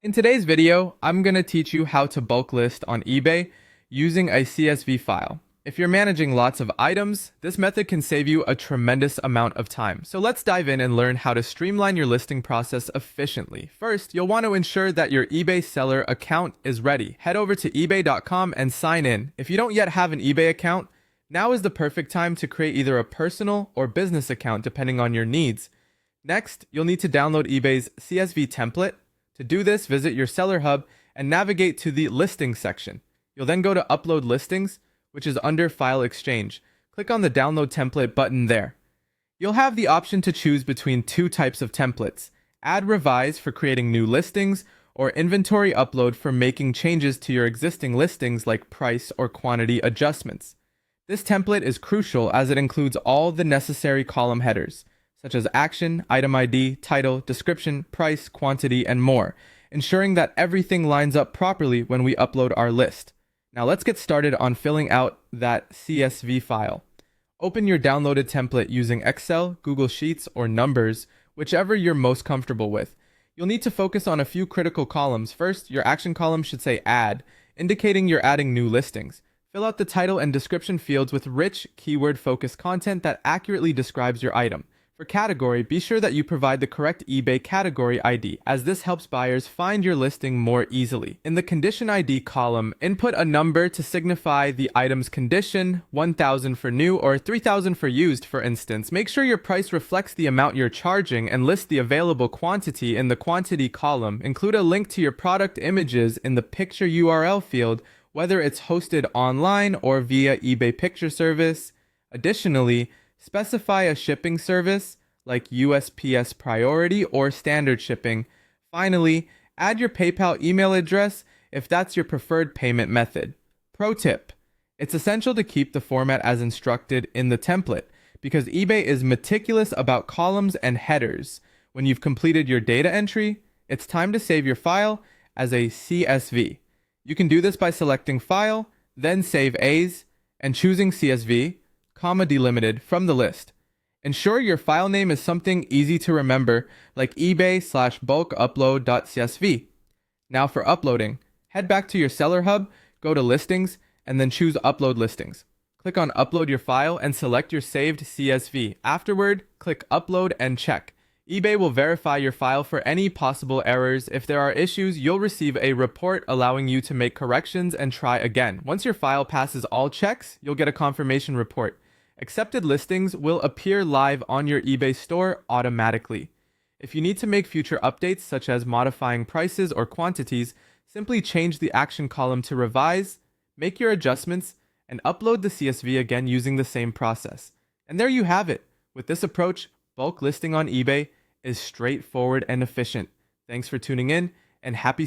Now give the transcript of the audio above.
In today's video, I'm going to teach you how to bulk list on eBay using a CSV file. If you're managing lots of items, this method can save you a tremendous amount of time. So let's dive in and learn how to streamline your listing process efficiently. First, you'll want to ensure that your eBay seller account is ready. Head over to ebay.com and sign in. If you don't yet have an eBay account, now is the perfect time to create either a personal or business account depending on your needs. Next, you'll need to download eBay's CSV template. To do this, visit your seller hub and navigate to the listings section. You'll then go to upload listings, which is under file exchange. Click on the download template button there. You'll have the option to choose between two types of templates: add revise for creating new listings, or inventory upload for making changes to your existing listings like price or quantity adjustments. This template is crucial as it includes all the necessary column headers, such as action, item ID, title, description, price, quantity, and more, ensuring that everything lines up properly when we upload our list. Now let's get started on filling out that CSV file. Open your downloaded template using Excel, Google Sheets, or Numbers, whichever you're most comfortable with. You'll need to focus on a few critical columns. First, your action column should say add, indicating you're adding new listings. Fill out the title and description fields with rich, keyword-focused content that accurately describes your item. For category, be sure that you provide the correct eBay category ID, as this helps buyers find your listing more easily. In the condition ID column, input a number to signify the item's condition, 1,000 for new or 3,000 for used, for instance. Make sure your price reflects the amount you're charging and list the available quantity in the quantity column. Include a link to your product images in the picture URL field, whether it's hosted online or via eBay Picture Service. Additionally, specify a shipping service like USPS Priority or Standard Shipping. Finally, add your PayPal email address if that's your preferred payment method. Pro tip: it's essential to keep the format as instructed in the template because eBay is meticulous about columns and headers. When you've completed your data entry, it's time to save your file as a CSV. You can do this by selecting File, then Save As, and choosing CSV, delimited from the list. Ensure your file name is something easy to remember, like ebay/bulkupload.csv. Now for uploading, head back to your seller hub, go to listings, and then choose upload listings. Click on upload your file and select your saved CSV. Afterward, click upload and check. eBay will verify your file for any possible errors. If there are issues, you'll receive a report allowing you to make corrections and try again. Once your file passes all checks, you'll get a confirmation report. Accepted listings will appear live on your eBay store automatically. If you need to make future updates, such as modifying prices or quantities, simply change the action column to revise, make your adjustments, and upload the CSV again using the same process. And there you have it. With this approach, bulk listing on eBay is straightforward and efficient. Thanks for tuning in, and happy